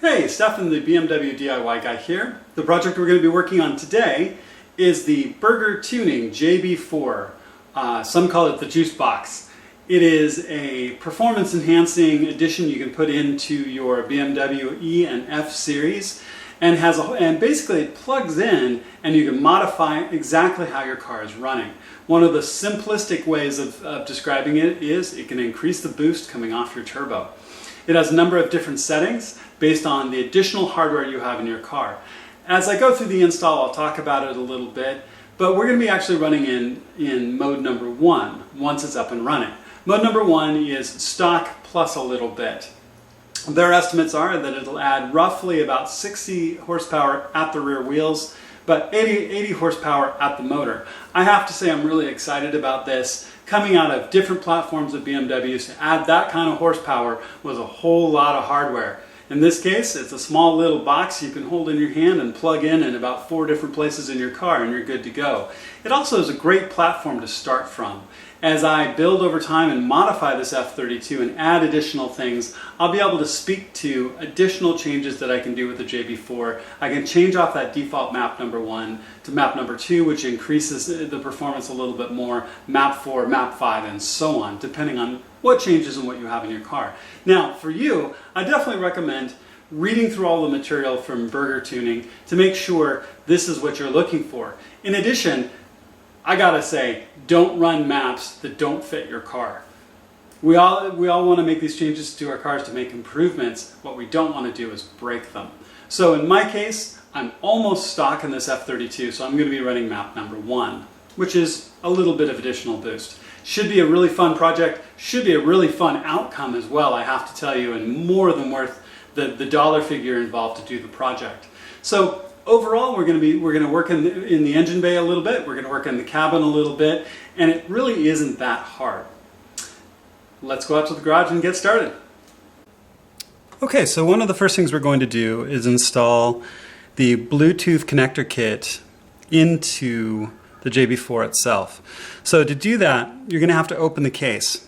Hey, Stefan, the BMW DIY guy here. The project we're going to be working on today is the Burger Tuning JB4. Some call it the juice box. It is a performance enhancing addition you can put into your BMW E and F series, and basically it plugs in and you can modify exactly how your car is running. One of the simplistic ways of describing it is it can increase the boost coming off your turbo. It has a number of different settings based on the additional hardware you have in your car. As I go through the install, I'll talk about it a little bit, but we're going to be actually running in mode number 1 once it's up and running. Mode number 1 is stock plus a little bit. Their estimates are that it'll add roughly about 60 horsepower at the rear wheels, but 80 horsepower at the motor. I have to say I'm really excited about this. Coming out of different platforms of BMWs, to add that kind of horsepower was a whole lot of hardware. In this case, it's a small little box you can hold in your hand and plug in about 4 different places in your car and you're good to go. It also is a great platform to start from. As I build over time and modify this F32 and add additional things, I'll be able to speak to additional changes that I can do with the JB4. I can change off that default map number 1 to map number 2, which increases the performance a little bit more, map 4, map 5, and so on, depending on what changes and what you have in your car. Now, for you, I definitely recommend reading through all the material from Burger Tuning to make sure this is what you're looking for. In addition, I gotta say, don't run maps that don't fit your car. We all want to make these changes to our cars to make improvements. What we don't want to do is break them. So in my case, I'm almost stock in this F32, so I'm going to be running map number 1, which is a little bit of additional boost. Should be a really fun project, should be a really fun outcome as well, I have to tell you, and more than worth the dollar figure involved to do the project. So overall, we're going to work in the engine bay a little bit, we're going to work in the cabin a little bit, and it really isn't that hard. Let's go out to the garage and get started. Okay, so one of the first things we're going to do is install the Bluetooth connector kit into the JB4 itself. So to do that, you're going to have to open the case.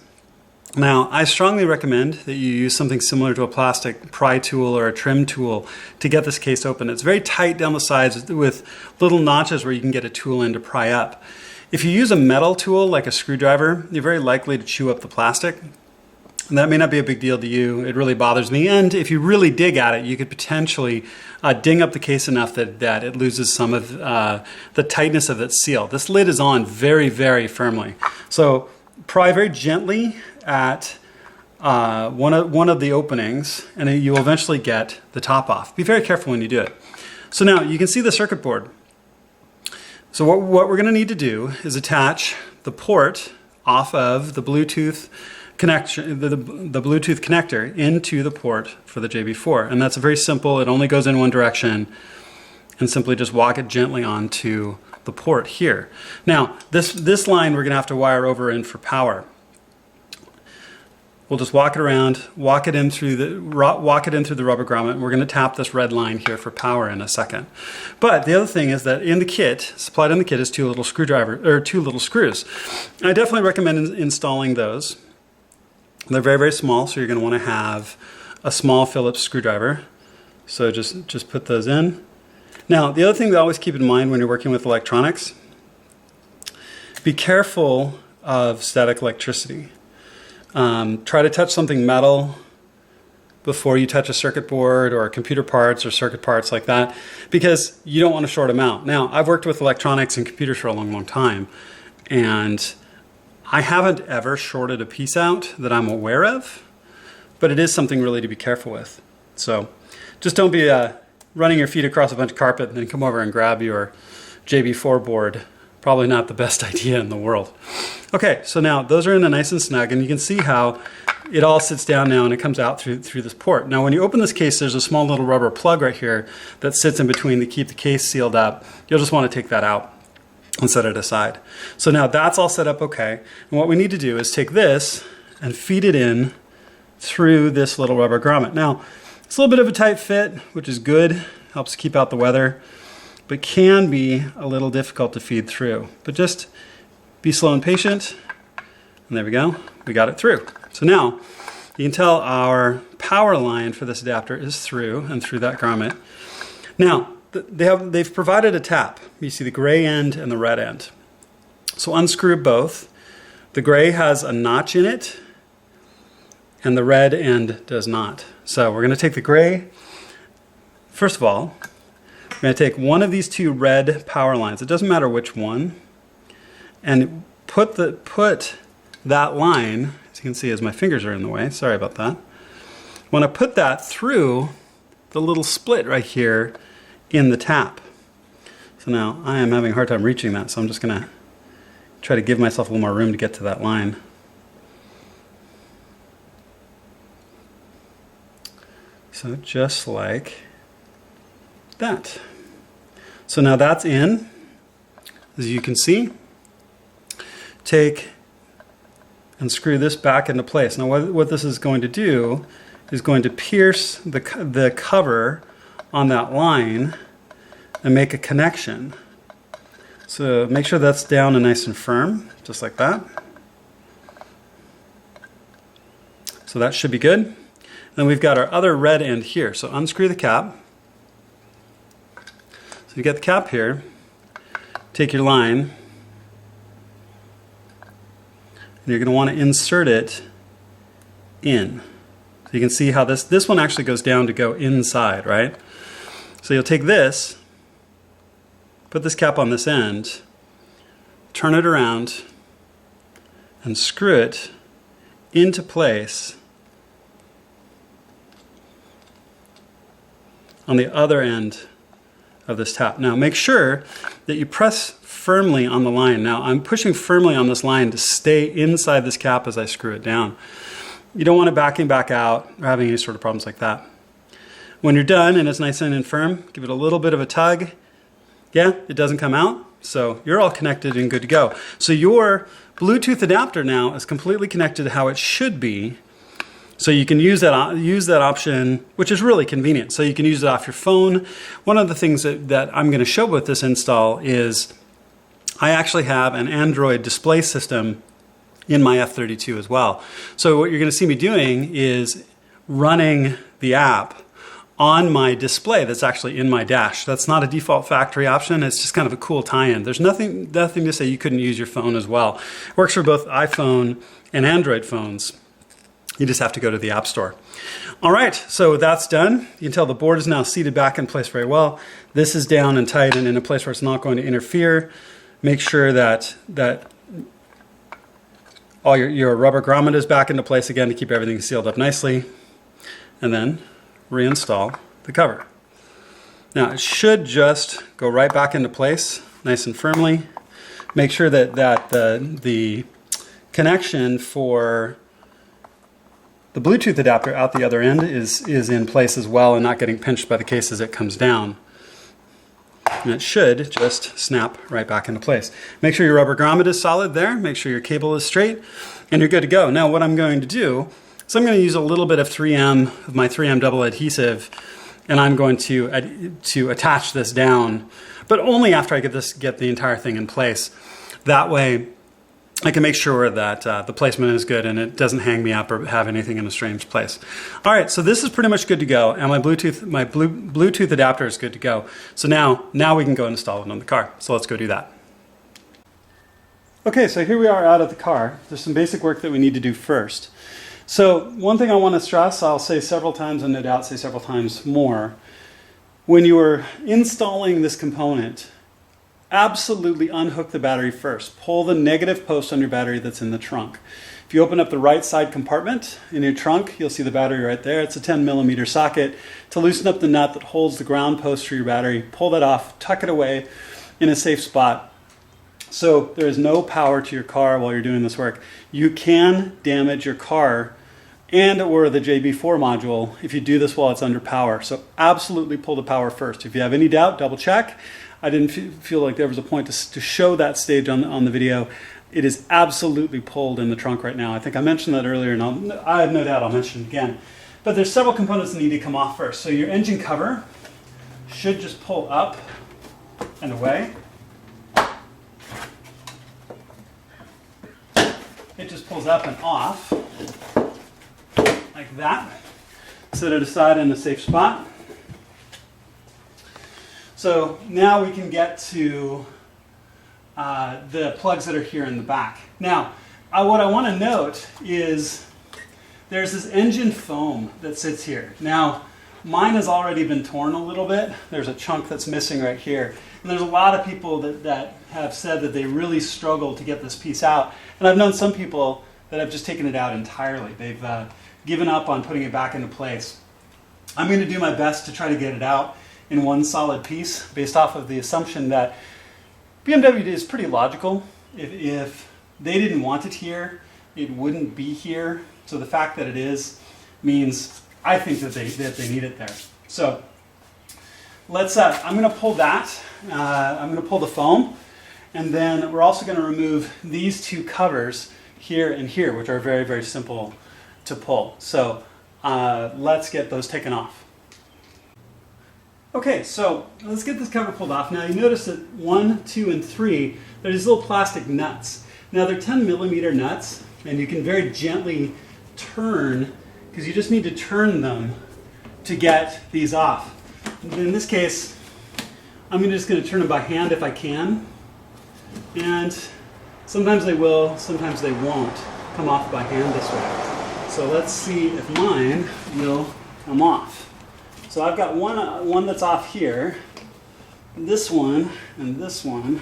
Now, I strongly recommend that you use something similar to a plastic pry tool or a trim tool to get this case open. It's very tight down the sides with little notches where you can get a tool in to pry up. If you use a metal tool like a screwdriver, you're very likely to chew up the plastic. And that may not be a big deal to you. It really bothers me. And if you really dig at it, you could potentially ding up the case enough that it loses some of the tightness of its seal. This lid is on very, very firmly. So pry very gently at one of the openings, and you will eventually get the top off. Be very careful when you do it. So now you can see the circuit board. So what we're going to need to do is attach the port off of the Bluetooth connection, the Bluetooth connector into the port for the JB4, and that's very simple. It only goes in one direction, and simply just walk it gently onto the port here. Now this line we're going to have to wire over in for power. We'll just walk it around, walk it in through the rubber grommet, and we're going to tap this red line here for power in a second. But the other thing is that in the kit, supplied in the kit, is two little screws. I definitely recommend installing those. They're very, very small, so you're going to want to have a small Phillips screwdriver. So just put those in. Now, the other thing to always keep in mind when you're working with electronics, be careful of static electricity. Try to touch something metal before you touch a circuit board or computer parts or circuit parts like that, because you don't want to short them out. Now, I've worked with electronics and computers for a long, long time, and I haven't ever shorted a piece out that I'm aware of, but it is something really to be careful with. So just don't be running your feet across a bunch of carpet and then come over and grab your JB4 board. Probably not the best idea in the world. Okay, so now those are in a nice and snug, and you can see how it all sits down now and it comes out through this port. Now when you open this case, there's a small little rubber plug right here that sits in between to keep the case sealed up. You'll just want to take that out and set it aside. So now that's all set up okay. And what we need to do is take this and feed it in through this little rubber grommet. Now, it's a little bit of a tight fit, which is good, helps keep out the weather, but can be a little difficult to feed through. But just be slow and patient, and there we go, we got it through. So now, You can tell our power line for this adapter is through and through that grommet. Now, they've provided a tap. You see the gray end and the red end. So unscrew both. The gray has a notch in it and the red end does not. So we're going to take the gray. First of all, we're going to take one of these two red power lines. It doesn't matter which one. And put that line, as you can see as my fingers are in the way, sorry about that. I want to put that through the little split right here in the tap. So now I am having a hard time reaching that, so I'm just going to try to give myself a little more room to get to that line. So just like that. So now that's in, as you can see. Take and screw this back into place. Now what this is going to do is going to pierce the cover on that line and make a connection. So make sure that's down and nice and firm, just like that. So that should be good. Then we've got our other red end here. So unscrew the cap. So you get the cap here, take your line, and you're going to want to insert it in. So you can see how this one actually goes down to go inside, right? So you'll take this, put this cap on this end, turn it around, and screw it into place on the other end of this tap. Now make sure that you press firmly on the line. Now I'm pushing firmly on this line to stay inside this cap as I screw it down. You don't want it backing back out or having any sort of problems like that. When you're done and it's nice and firm, give it a little bit of a tug. Yeah, it doesn't come out, so you're all connected and good to go. So your Bluetooth adapter now is completely connected to how it should be. So you can use that option, which is really convenient. So you can use it off your phone. One of the things that I'm going to show with this install is I actually have an Android display system in my F32 as well. So what you're going to see me doing is running the app on my display that's actually in my dash. That's not a default factory option. It's just kind of a cool tie-in. There's nothing to say you couldn't use your phone as well. It works for both iPhone and Android phones. You just have to go to the App Store. All right, so that's done. You can tell the board is now seated back in place very well. This is down and tight and in a place where it's not going to interfere. Make sure that all your rubber grommet is back into place again to keep everything sealed up nicely. And then reinstall the cover. Now it should just go right back into place nice and firmly. Make sure that the connection for the Bluetooth adapter out the other end is in place as well and not getting pinched by the case as it comes down. And it should just snap right back into place. Make sure your rubber grommet is solid there. Make sure your cable is straight and you're good to go. Now what I'm going to do is I'm going to use a little bit of my 3M double adhesive, and I'm going to attach this down, but only after I get the entire thing in place. That way I can make sure that the placement is good and it doesn't hang me up or have anything in a strange place. All right, so this is pretty much good to go, and my Bluetooth adapter is good to go. So now we can go and install it on the car. So let's go do that. Okay, so here we are out of the car. There's some basic work that we need to do first. So one thing I want to stress, I'll say several times and no doubt say several times more, when you are installing this component, absolutely unhook the battery first. Pull the negative post on your battery that's in the trunk. If you open up the right side compartment in your trunk, you'll see the battery right there. It's a 10mm socket. To loosen up the nut that holds the ground post for your battery, pull that off, tuck it away in a safe spot. So there is no power to your car while you're doing this work. You can damage your car and or the JB4 module if you do this while it's under power. So absolutely pull the power first. If you have any doubt, double check. I didn't feel like there was a point to show that stage on the video. It is absolutely pulled in the trunk right now. I think I mentioned that earlier, and I have no doubt I'll mention it again. But there's several components that need to come off first. So your engine cover should just pull up and away. It just pulls up and off. like that. Set it aside in a safe spot. So now we can get to the plugs that are here in the back. Now, what I want to note is there's this engine foam that sits here. Now, mine has already been torn a little bit. There's a chunk that's missing right here. And there's a lot of people that have said that they really struggle to get this piece out. And I've known some people that have just taken it out entirely. They've given up on putting it back into place. I'm going to do my best to try to get it out in one solid piece based off of the assumption that BMW is pretty logical. If they didn't want it here, it wouldn't be here. So the fact that it is means I think that they need it there. So let's. I'm going to pull that. I'm going to pull the foam, and then we're also going to remove these two covers here and here, which are very, very simple to pull. So let's get those taken off. Okay, so let's get this cover pulled off. Now you notice that 1, 2, and 3, they're these little plastic nuts. Now they're 10mm nuts, and you can very gently turn, because you just need to turn them to get these off. In this case, I'm just going to turn them by hand if I can. And sometimes they will, sometimes they won't come off by hand this way. So let's see if mine will come off. So I've got one that's off here. This one and this one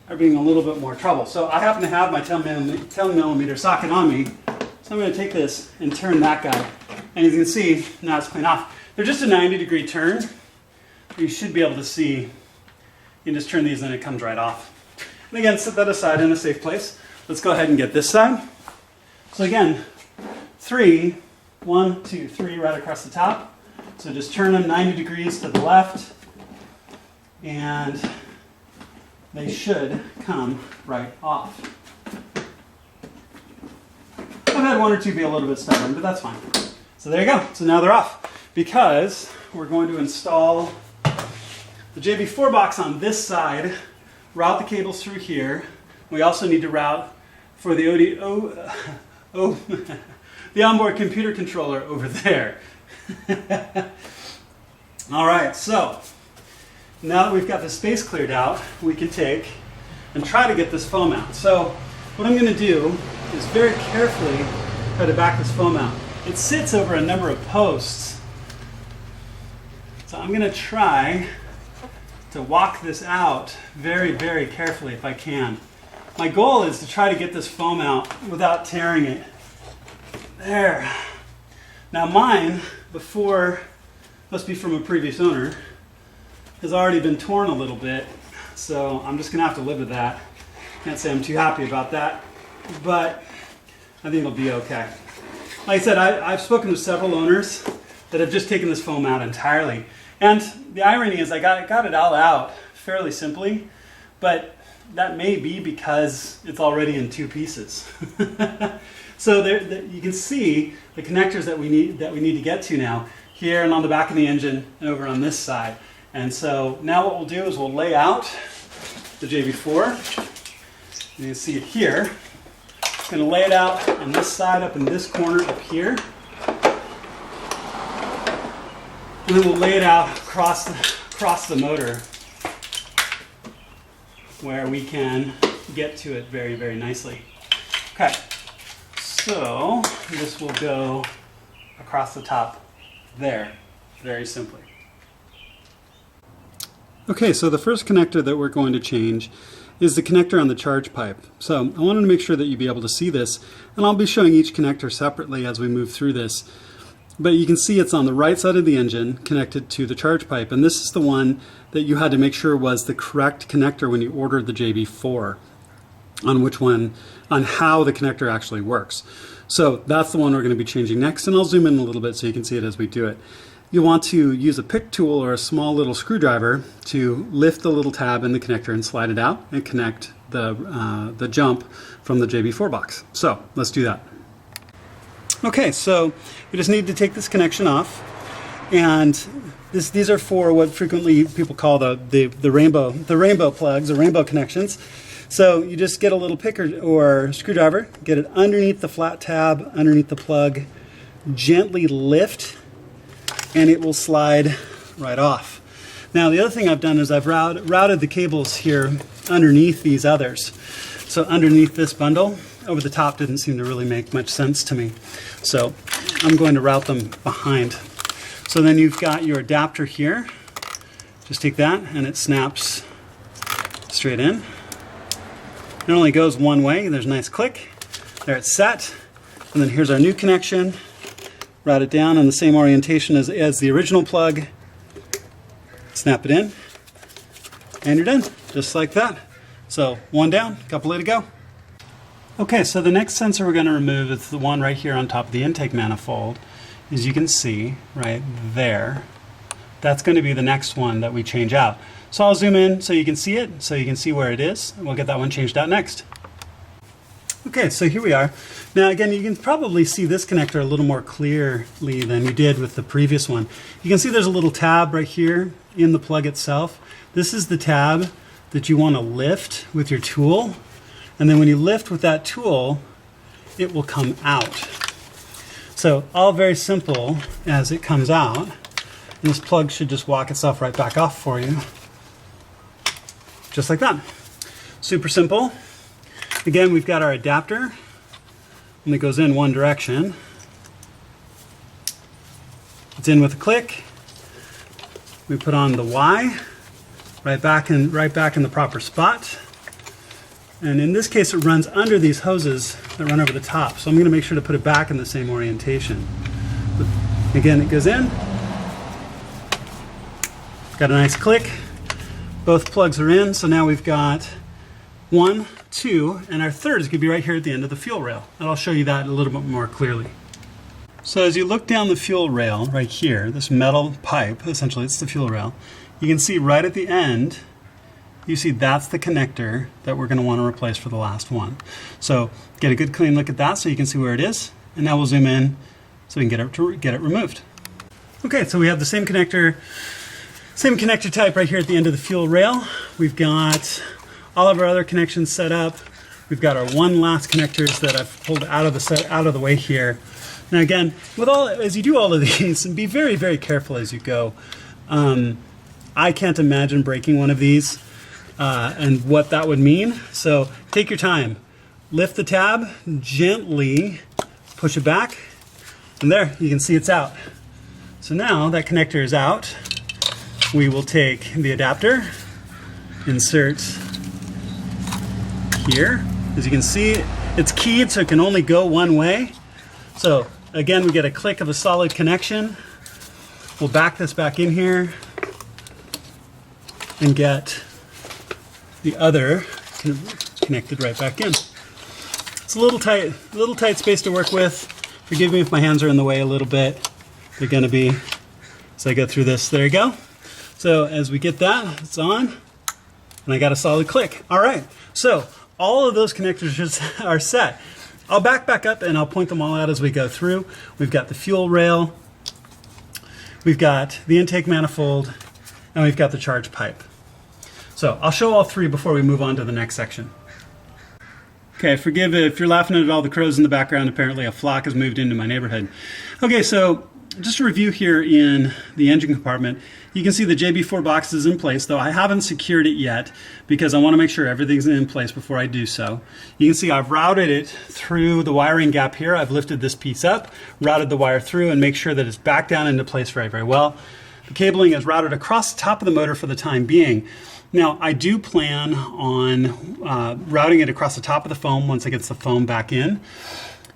are being a little bit more trouble. So I happen to have my 10mm socket on me. So I'm going to take this and turn that guy. And as you can see, now it's clean off. They're just a 90-degree turn. You should be able to see. You can just turn these and it comes right off. And again, set that aside in a safe place. Let's go ahead and get this side. So again, 1, 2, 3 right across the top. So just turn them 90 degrees to the left, and they should come right off. I've had one or two be a little bit stubborn, but that's fine. So there you go. So now they're off, because we're going to install the JB4 box on this side, route the cables through here. We also need to route for the the onboard computer controller over there. All right, so now that we've got the space cleared out, we can take and try to get this foam out. So what I'm going to do is very carefully try to back this foam out. It sits over a number of posts. So I'm going to try to walk this out very, very carefully if I can. My goal is to try to get this foam out without tearing it. There. Now mine, before, must be from a previous owner, has already been torn a little bit, so I'm just going to have to live with that. Can't say I'm too happy about that, but I think it'll be okay. Like I said, I've spoken to several owners that have just taken this foam out entirely, and the irony is I got it all out fairly simply, but that may be because it's already in two pieces. So there, you can see the connectors that we need to get to now, here and on the back of the engine and over on this side. And so now what we'll do is we'll lay out the JB4. You can see it here. I'm going to lay it out on this side, up in this corner up here. And then we'll lay it out across the motor where we can get to it very, very nicely. Okay. So this will go across the top there, very simply. Okay, so the first connector that we're going to change is the connector on the charge pipe. So I wanted to make sure that you'd be able to see this, and I'll be showing each connector separately as we move through this. But you can see it's on the right side of the engine connected to the charge pipe, and this is the one that you had to make sure was the correct connector when you ordered the JB4. On how the connector actually works. So that's the one we're going to be changing next, and I'll zoom in a little bit so you can see it as we do it. You want to use a pick tool or a small little screwdriver to lift the little tab in the connector and slide it out and connect the jump from the JB4 box. So let's do that. Okay, so we just need to take this connection off, and these are for what frequently people call the rainbow plugs or rainbow connections. So you just get a little pick or screwdriver, get it underneath the flat tab, underneath the plug, gently lift, and it will slide right off. Now the other thing I've done is I've routed the cables here underneath these others. So underneath this bundle, over the top didn't seem to really make much sense to me. So I'm going to route them behind. So then you've got your adapter here. Just take that and it snaps straight in. It only goes one way. There's a nice click. There it's set. And then here's our new connection. Route it down in the same orientation as the original plug. Snap it in. And you're done. Just like that. So one down, a couple to go. Okay, so the next sensor we're going to remove is the one right here on top of the intake manifold. As you can see right there, that's going to be the next one that we change out. So I'll zoom in so you can see it, so you can see where it is, and we'll get that one changed out next. Okay, so here we are. Now again, you can probably see this connector a little more clearly than you did with the previous one. You can see there's a little tab right here in the plug itself. This is the tab that you want to lift with your tool. And then when you lift with that tool, it will come out. So all very simple as it comes out. And this plug should just walk itself right back off for you. Just like that. Super simple. Again, we've got our adapter, and it goes in one direction. It's in with a click. We put on the Y, right back in the proper spot. And in this case, it runs under these hoses that run over the top. So I'm going to make sure to put it back in the same orientation. But again, it goes in. Got a nice click. Both plugs are in. So now we've got 1, 2, and our third is going to be right here at the end of the fuel rail. And I'll show you that a little bit more clearly. So as you look down the fuel rail right here, this metal pipe, essentially it's the fuel rail, you can see right at the end, you see that's the connector that we're going to want to replace for the last one. So get a good clean look at that so you can see where it is. And now we'll zoom in so we can get it removed. Okay, so we have the same connector type right here at the end of the fuel rail. We've got all of our other connections set up. We've got our one last connectors that I've pulled out of the way here. Now again, as you do all of these, and be very, very careful as you go. I can't imagine breaking one of these. And what that would mean. So take your time, lift the tab, gently push it back, and there you can see it's out. So now that connector is out, we will take the adapter, insert here. As you can see, it's keyed so it can only go one way. So again, we get a click of a solid connection. We'll back this back in here and get the other connected right back in. It's a little tight space to work with. Forgive me if my hands are in the way a little bit. They're going to be as I go through this. There you go. So as we get that, it's on, and I got a solid click. All right, so all of those connectors are set. I'll back up and I'll point them all out as we go through. We've got the fuel rail, we've got the intake manifold, and we've got the charge pipe. So I'll show all three before we move on to the next section. Okay, forgive if you're laughing at all the crows in the background. Apparently a flock has moved into my neighborhood. Okay, so just a review here in the engine compartment. You can see the JB4 box is in place, though I haven't secured it yet because I want to make sure everything's in place before I do so. You can see I've routed it through the wiring gap here. I've lifted this piece up, routed the wire through, and make sure that it's back down into place very, very well. The cabling is routed across the top of the motor for the time being. Now, I do plan on routing it across the top of the foam once it gets the foam back in.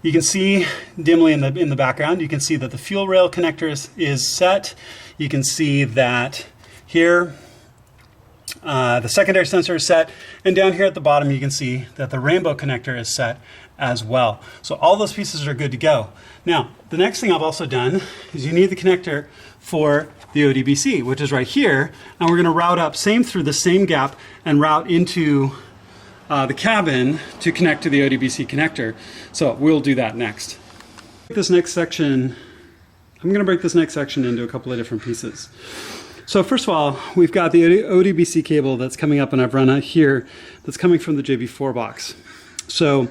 You can see dimly in the background, you can see that the fuel rail connector is set. You can see that here the secondary sensor is set. And down here at the bottom, you can see that the rainbow connector is set as well. So all those pieces are good to go. Now, the next thing I've also done is you need the connector for the ODBC, which is right here. And we're going to route up through the same gap and route into the cabin to connect to the ODBC connector. So we'll do that next. I'm going to break this next section into a couple of different pieces. So first of all, we've got the ODBC cable that's coming up, and I've run out here, that's coming from the JB4 box. So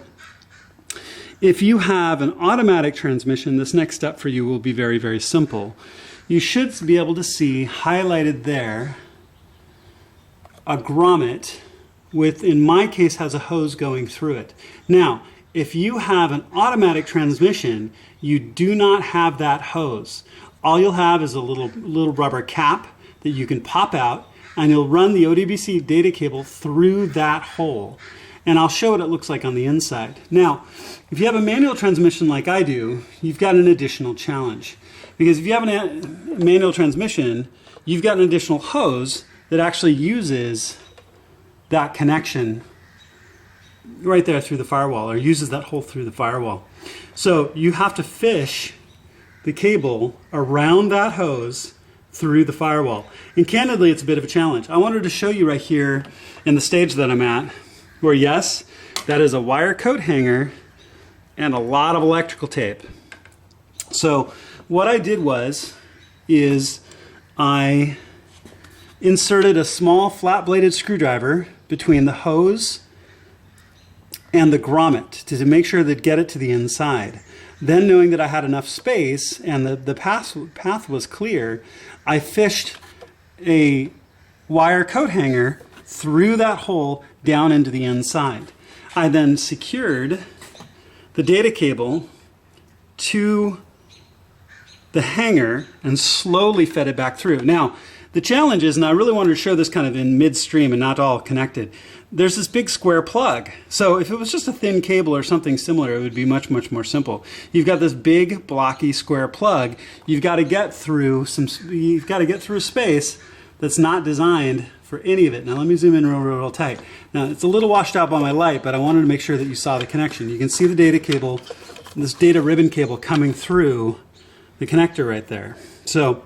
if you have an automatic transmission, this next step for you will be very, very simple. You should be able to see highlighted there a grommet with, in my case, has a hose going through it. Now, if you have an automatic transmission, you do not have that hose. All you'll have is a little rubber cap that you can pop out, and you'll run the ODBC data cable through that hole. And I'll show what it looks like on the inside. Now, if you have a manual transmission like I do, you've got an additional challenge. Because if you have a manual transmission, you've got an additional hose that actually uses that connection right there through the firewall, or uses that hole through the firewall. So you have to fish the cable around that hose through the firewall. And candidly, it's a bit of a challenge. I wanted to show you right here in the stage that I'm at, where yes, that is a wire coat hanger and a lot of electrical tape. So what I did is I inserted a small flat-bladed screwdriver between the hose and the grommet to make sure that get it to the inside. Then, knowing that I had enough space and the path was clear, I fished a wire coat hanger through that hole down into the inside. I then secured the data cable to the hanger and slowly fed it back through. Now, the challenge is, and I really wanted to show this kind of in midstream and not all connected, there's this big square plug. So if it was just a thin cable or something similar, it would be much, much more simple. You've got this big blocky square plug. You've got to get through a space that's not designed for any of it. Now let me zoom in real tight. Now it's a little washed out by my light, but I wanted to make sure that you saw the connection. You can see the data cable, this data ribbon cable coming through the connector right there. So,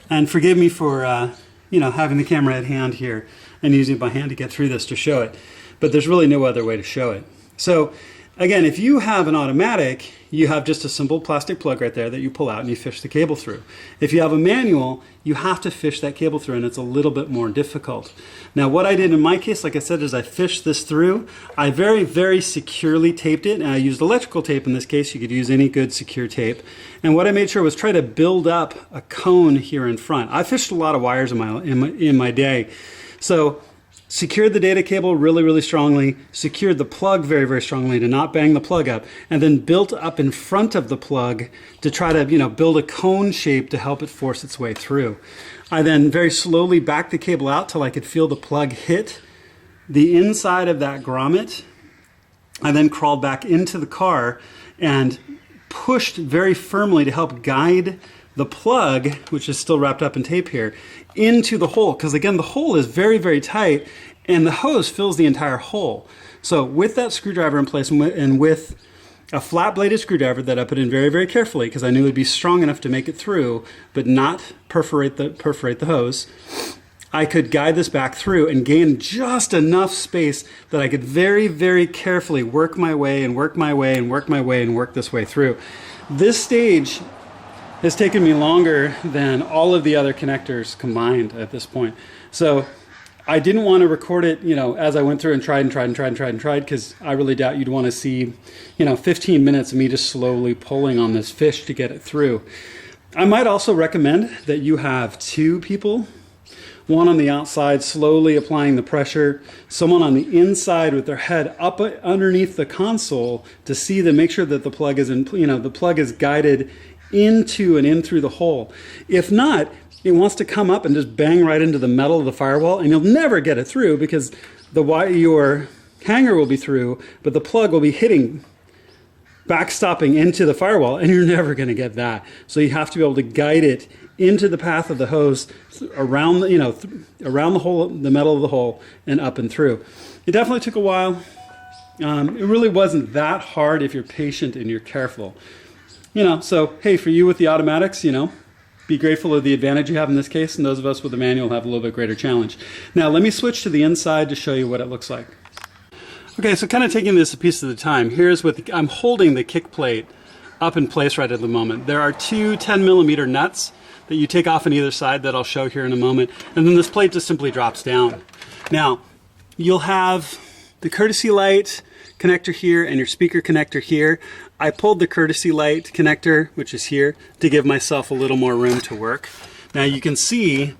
and forgive me for having the camera at hand here and using my hand to get through this to show it, but there's really no other way to show it. So again, if you have an automatic, you have just a simple plastic plug right there that you pull out and you fish the cable through. If you have a manual, you have to fish that cable through, and it's a little bit more difficult. Now what I did in my case, like I said, is I fished this through. I very, very securely taped it, and I used electrical tape in this case. You could use any good secure tape. And what I made sure was try to build up a cone here in front. I fished a lot of wires in my day. So secured the data cable really, really strongly, secured the plug very, very strongly to not bang the plug up, and then built up in front of the plug to try to, build a cone shape to help it force its way through. I then very slowly backed the cable out till I could feel the plug hit the inside of that grommet. I then crawled back into the car and pushed very firmly to help guide the plug, which is still wrapped up in tape here, into the hole, because again the hole is very, very tight and the hose fills the entire hole. So with that screwdriver in place and with a flat bladed screwdriver that I put in very, very carefully because I knew it would be strong enough to make it through but not perforate the hose, I could guide this back through and gain just enough space that I could very, very carefully work my way and work my way and work my way and work this way through. This stage has taken me longer than all of the other connectors combined at this point. So I didn't want to record it, as I went through and tried, because I really doubt you'd want to see, 15 minutes of me just slowly pulling on this fish to get it through. I might also recommend that you have two people, one on the outside slowly applying the pressure, someone on the inside with their head up underneath the console to make sure that the plug is the plug is guided into and in through the hole. If not, it wants to come up and just bang right into the metal of the firewall, and you'll never get it through because your hanger will be through, but the plug will be hitting, backstopping into the firewall, and you're never going to get that. So you have to be able to guide it into the path of the hose, around around the hole, the metal of the hole, and up and through. It definitely took a while. It really wasn't that hard if you're patient and you're careful. So hey, for you with the automatics, be grateful of the advantage you have in this case, and those of us with the manual have a little bit greater challenge. Now let me switch to the inside to show you what it looks like. Okay, so kind of taking this a piece at a time. Here's I'm holding the kick plate up in place right at the moment. There are two 10mm nuts that you take off on either side that I'll show here in a moment. And then this plate just simply drops down. Now, you'll have the courtesy light connector here and your speaker connector here. I pulled the courtesy light connector, which is here, to give myself a little more room to work. Now you can see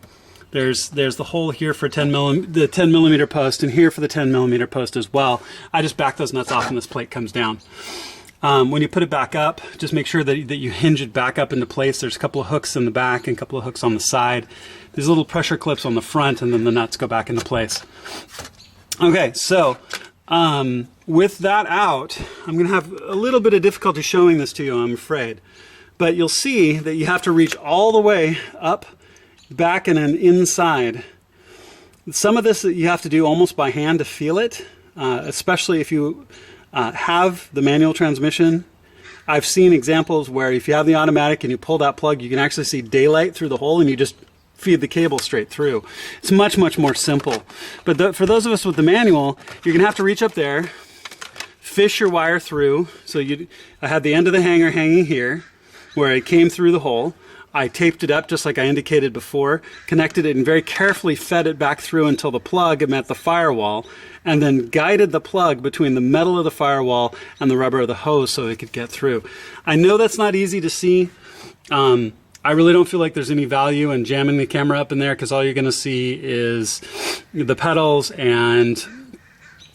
there's the hole here for the 10 millimeter post, and here for the 10 millimeter post as well. I just back those nuts off and this plate comes down. When you put it back up, just make sure that you hinge it back up into place. There's a couple of hooks in the back and a couple of hooks on the side. There's little pressure clips on the front, and then the nuts go back into place. Okay, so with that out, I'm going to have a little bit of difficulty showing this to you, I'm afraid. But you'll see that you have to reach all the way up, back, and then inside. Some of this you have to do almost by hand to feel it, especially if you have the manual transmission. I've seen examples where if you have the automatic and you pull that plug, you can actually see daylight through the hole and you just feed the cable straight through. It's much, much more simple. But for those of us with the manual, you're going to have to reach up there, fish your wire through. So I had the end of the hanger hanging here where it came through the hole. I taped it up just like I indicated before, connected it and very carefully fed it back through until the plug met the firewall, and then guided the plug between the metal of the firewall and the rubber of the hose so it could get through. I know that's not easy to see. I really don't feel like there's any value in jamming the camera up in there because all you're going to see is the pedals and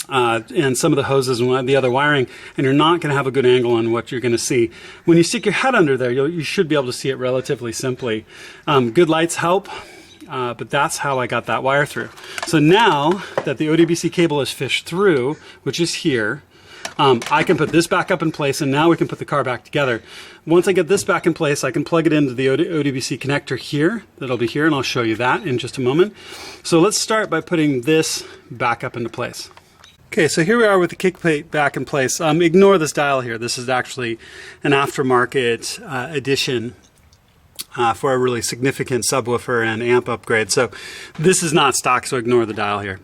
some of the hoses and the other wiring, and you're not going to have a good angle on what you're going to see. When you stick your head under there, you should be able to see it relatively simply. Good lights help, but that's how I got that wire through. So now that the ODBC cable is fished through, which is here, I can put this back up in place, and now we can put the car back together. Once I get this back in place, I can plug it into the ODBC connector here. That'll be here, and I'll show you that in just a moment. So let's start by putting this back up into place. Okay, so here we are with the kick plate back in place. Ignore this dial here. This is actually an aftermarket addition for a really significant subwoofer and amp upgrade. So this is not stock, so ignore the dial here.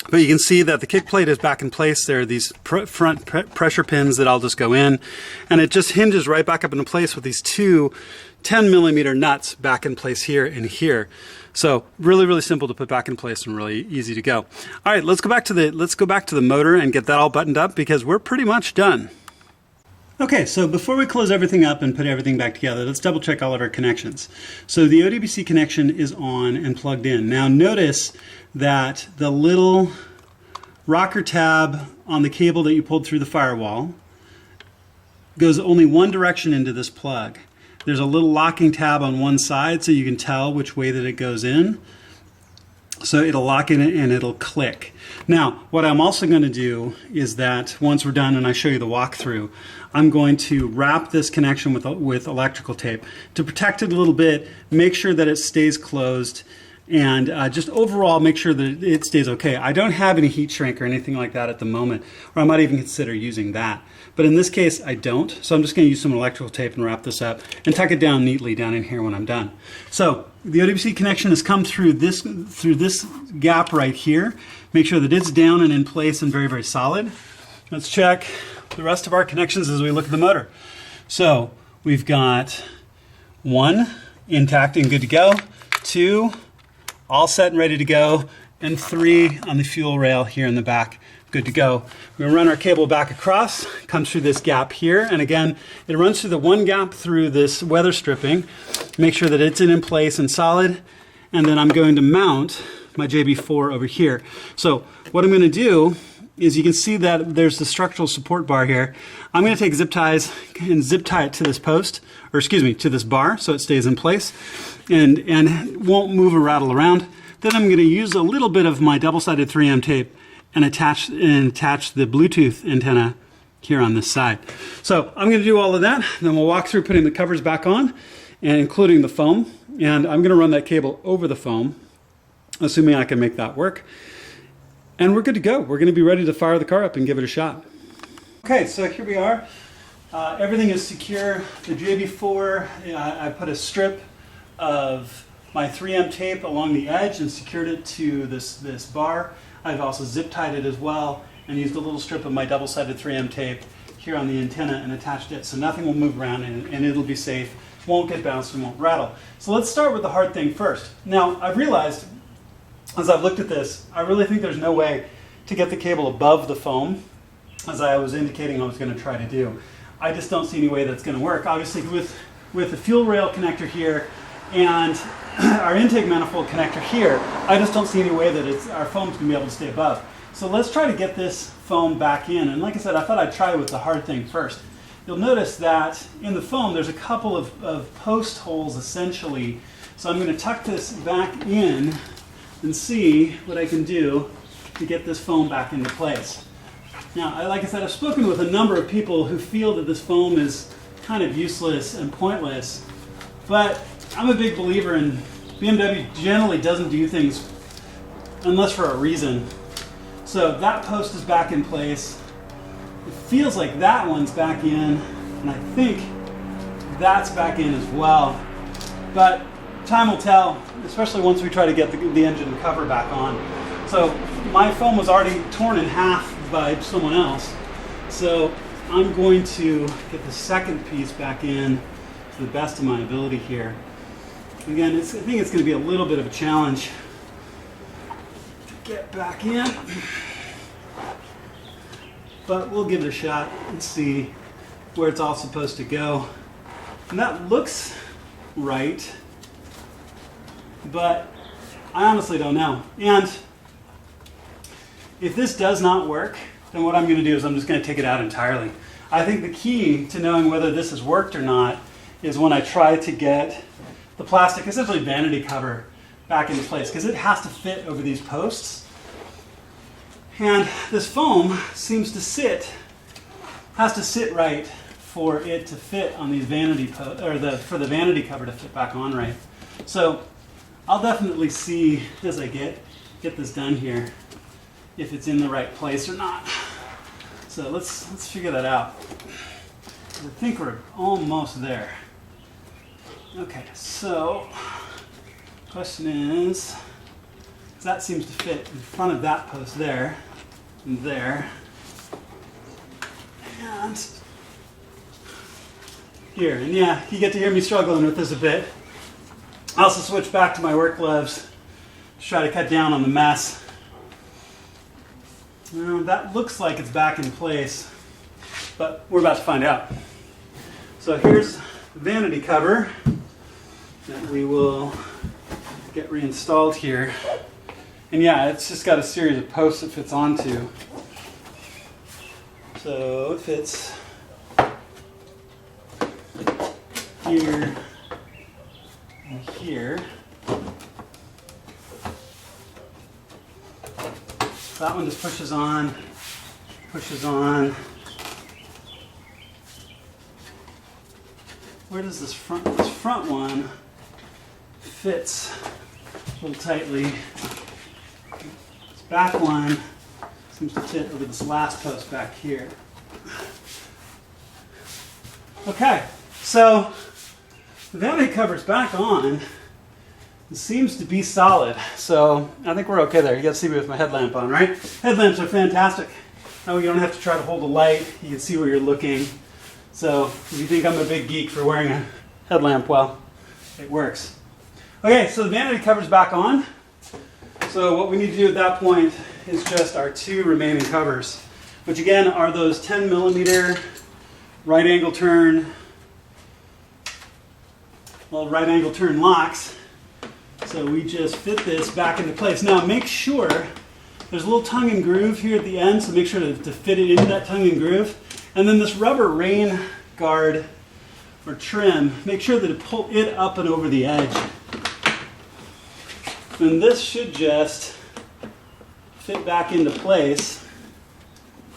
But you can see that the kick plate is back in place. There are these front pressure pins that I'll just go in, and it just hinges right back up into place with these two 10 millimeter nuts back in place here and here. So really, really simple to put back in place and really easy to go. All right, let's go back to the motor and get that all buttoned up because we're pretty much done. Okay, so before we close everything up and put everything back together, let's double check all of our connections. So the ODBC connection is on and plugged in. Now notice that the little rocker tab on the cable that you pulled through the firewall goes only one direction into this plug. There's a little locking tab on one side so you can tell which way that it goes in. So it'll lock in and it'll click. Now, what I'm also going to do is that once we're done and I show you the walkthrough, I'm going to wrap this connection with electrical tape to protect it a little bit, make sure that it stays closed, and just overall make sure that it stays okay. I don't have any heat shrink or anything like that at the moment, or I might even consider using that. But in this case, I don't, so I'm just going to use some electrical tape and wrap this up and tuck it down neatly down in here when I'm done. So the ODBC connection has come through this gap right here. Make sure that it's down and in place and very, very solid. Let's check the rest of our connections as we look at the motor. So we've got 1 intact and good to go, 2 all set and ready to go, and 3 on the fuel rail here in the back, good to go. We're going to run our cable back across, comes through this gap here, and again, it runs through the one gap through this weather stripping, make sure that it's in place and solid, and then I'm going to mount my JB4 over here. So what I'm going to do is you can see that there's the structural support bar here. I'm going to take zip ties and zip tie it to this post, or excuse me, to this bar so it stays in place and won't move or rattle around. Then I'm going to use a little bit of my double-sided 3M tape and attach the Bluetooth antenna here on this side. So I'm going to do all of that, then we'll walk through putting the covers back on, and including the foam, and I'm going to run that cable over the foam, assuming I can make that work. And we're good to go. We're going to be ready to fire the car up and give it a shot. Okay, so here we are. Everything is secure. The JB4, I put a strip of my 3M tape along the edge and secured it to this bar. I've also zip tied it as well and used a little strip of my double-sided 3M tape here on the antenna and attached it so nothing will move around and it'll be safe won't get bounced and won't rattle. So let's start with the hard thing first. Now, I've realized, as I've looked at this, I really think there's no way to get the cable above the foam, as I was indicating I was going to try to do. I just don't see any way that's going to work. Obviously, with the fuel rail connector here and our intake manifold connector here, I just don't see any way that our foam's going to be able to stay above. So let's try to get this foam back in. And like I said, I thought I'd try with the hard thing first. You'll notice that in the foam, there's a couple of post holes essentially. So I'm going to tuck this back in and see what I can do to get this foam back into place. Now, like I said, I've spoken with a number of people who feel that this foam is kind of useless and pointless, but I'm a big believer in BMW generally doesn't do things unless for a reason. So that post is back in place. It feels like that one's back in, and I think that's back in as well. But time will tell, especially once we try to get the engine cover back on. So my foam was already torn in half by someone else. So I'm going to get the second piece back in to the best of my ability here. Again, I think it's going to be a little bit of a challenge to get back in, but we'll give it a shot and see where it's all supposed to go. And that looks right, but I honestly don't know. And if this does not work, then what I'm going to do is I'm just going to take it out entirely. I think the key to knowing whether this has worked or not is when I try to get the plastic, essentially vanity cover, back into place, because it has to fit over these posts. And this foam has to sit right for it to fit on these vanity for the vanity cover to fit back on right. So I'll definitely see as I get this done here if it's in the right place or not. So let's figure that out. I think we're almost there. Okay, so question is, that seems to fit in front of that post there, and there, and here. And yeah, you get to hear me struggling with this a bit. I also switched back to my work gloves to try to cut down on the mess. Well, that looks like it's back in place, but we're about to find out. So here's the vanity cover that we will get reinstalled here. And yeah, it's just got a series of posts it fits onto. So it fits here and here. That one just pushes on. Where does this front one fits a little tightly. This back one seems to fit over this last post back here. Okay, so the vanity cover's back on. It seems to be solid, so I think we're okay there. You guys see me with my headlamp on, right? Headlamps are fantastic. Now you don't have to try to hold a light. You can see where you're looking. So if you think I'm a big geek for wearing a headlamp, well, it works. Okay, so the vanity cover's back on. So what we need to do at that point is just our two remaining covers, which again are those 10 millimeter right angle turn locks. So we just fit this back into place. Now make sure there's a little tongue and groove here at the end, so make sure to fit it into that tongue and groove. And then this rubber rain guard or trim, make sure that it pull it up and over the edge. And this should just fit back into place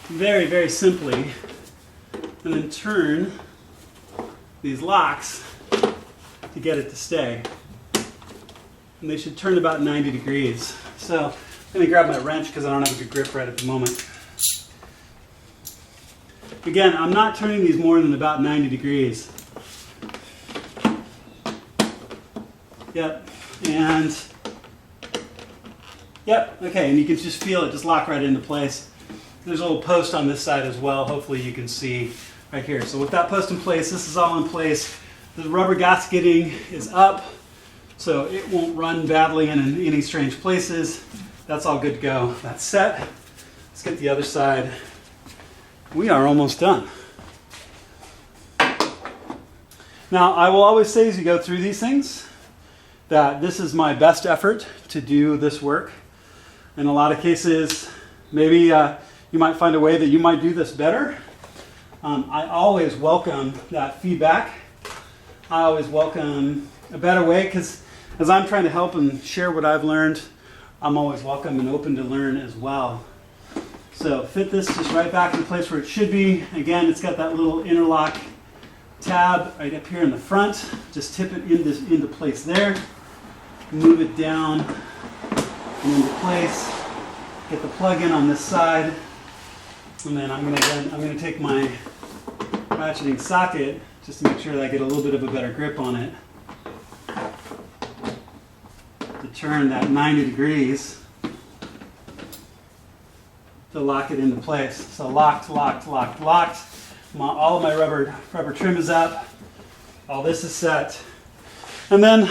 very, very simply. And then turn these locks to get it to stay. And they should turn about 90 degrees. So I'm going to grab my wrench because I don't have a good grip right at the moment. Again, I'm not turning these more than about 90 degrees. Yep, and yep, okay, and you can just feel it just lock right into place. There's a little post on this side as well, hopefully you can see right here. So with that post in place, this is all in place. The rubber gasketing is up, so it won't run badly in any strange places. That's all good to go. That's set. Let's get the other side. We are almost done. Now, I will always say as you go through these things that this is my best effort to do this work. In a lot of cases, maybe you might find a way that you might do this better. I always welcome that feedback. I always welcome a better way, because as I'm trying to help and share what I've learned, I'm always welcome and open to learn as well. So fit this just right back in the place where it should be. Again, it's got that little interlock tab right up here in the front. Just tip it into place there. Move it down and into place. Get the plug in on this side. And then I'm going to take my ratcheting socket just to make sure that I get a little bit of a better grip on it. To turn that 90 degrees to lock it into place. So locked, locked, locked, locked. All of my rubber trim is up. All this is set. And then,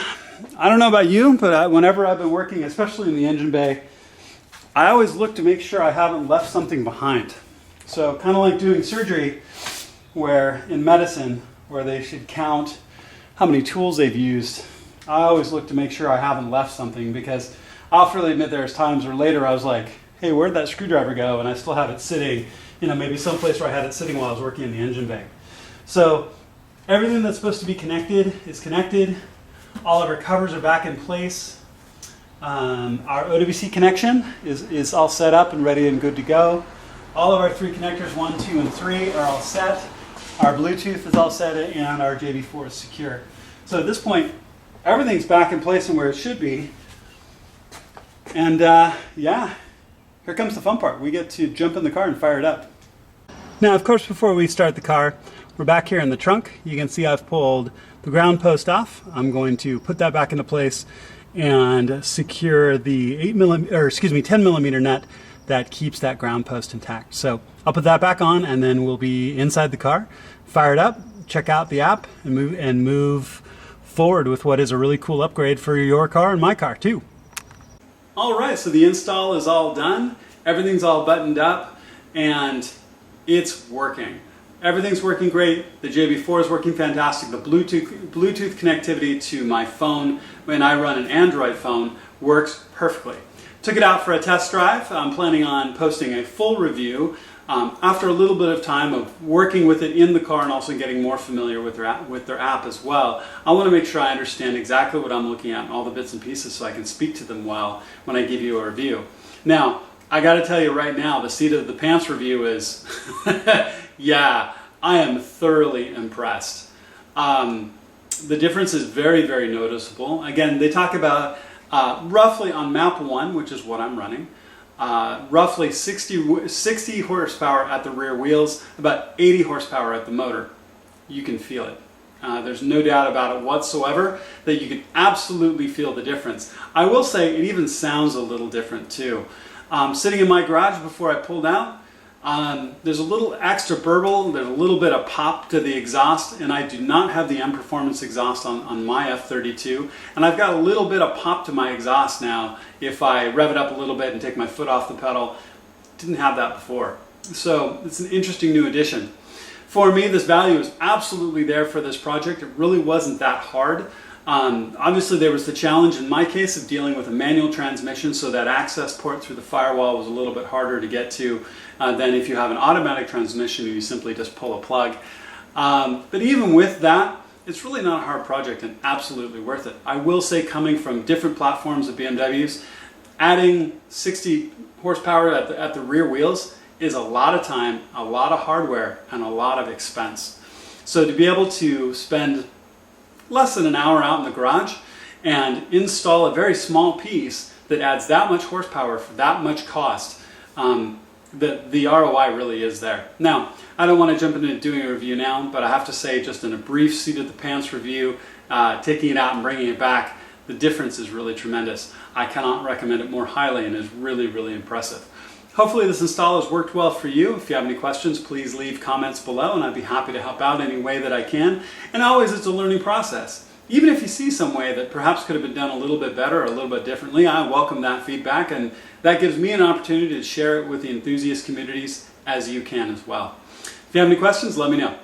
I don't know about you, but whenever I've been working, especially in the engine bay, I always look to make sure I haven't left something behind. So kind of like doing surgery, where in medicine, where they should count how many tools they've used, I always look to make sure I haven't left something, because I'll freely admit there's times where later I was like, hey, where'd that screwdriver go? And I still have it sitting, maybe someplace where I had it sitting while I was working in the engine bay. So everything that's supposed to be connected is connected. All of our covers are back in place. Our ODBC connection is all set up and ready and good to go. All of our 3 connectors, 1, 2, and 3, are all set. Our Bluetooth is all set, and our JB4 is secure. So at this point, everything's back in place and where it should be. And yeah, here comes the fun part. We get to jump in the car and fire it up. Now, of course, before we start the car, we're back here in the trunk. You can see I've pulled the ground post off. I'm going to put that back into place and secure the 10 millimeter nut that keeps that ground post intact. So I'll put that back on, and then we'll be inside the car, fire it up, check out the app, and move forward with what is a really cool upgrade for your car and my car too. All right, so the install is all done. Everything's all buttoned up, and it's working. Everything's working great. The JB4 is working fantastic. The Bluetooth connectivity to my phone when I run an Android phone works perfectly. Took it out for a test drive. I'm planning on posting a full review after a little bit of time of working with it in the car and also getting more familiar with their app as well. I want to make sure I understand exactly what I'm looking at and all the bits and pieces so I can speak to them well when I give you a review. Now, I got to tell you right now, the seat of the pants review is, yeah, I am thoroughly impressed. The difference is very, very noticeable. Again, they talk about roughly on map 1, which is what I'm running, roughly 60 horsepower at the rear wheels, about 80 horsepower at the motor. You can feel it. There's no doubt about it whatsoever that you can absolutely feel the difference. I will say it even sounds a little different too. Sitting in my garage before I pulled out, there's a little extra burble, there's a little bit of pop to the exhaust, and I do not have the M Performance exhaust on my F32, and I've got a little bit of pop to my exhaust now if I rev it up a little bit and take my foot off the pedal. Didn't have that before. So it's an interesting new addition. For me, this value is absolutely there for this project. It really wasn't that hard. Obviously there was the challenge in my case of dealing with a manual transmission, so that access port through the firewall was a little bit harder to get to than if you have an automatic transmission and you simply just pull a plug. But even with that, it's really not a hard project and absolutely worth it. I will say, coming from different platforms of BMWs, adding 60 horsepower at the rear wheels is a lot of time, a lot of hardware, and a lot of expense. So to be able to spend less than an hour out in the garage and install a very small piece that adds that much horsepower for that much cost, the ROI really is there. Now, I don't want to jump into doing a review now, but I have to say, just in a brief seat of the pants review, taking it out and bringing it back, the difference is really tremendous. I cannot recommend it more highly, and is really, really impressive. Hopefully this install has worked well for you. If you have any questions, please leave comments below and I'd be happy to help out any way that I can. And always, it's a learning process. Even if you see some way that perhaps could have been done a little bit better or a little bit differently, I welcome that feedback, and that gives me an opportunity to share it with the enthusiast communities as you can as well. If you have any questions, let me know.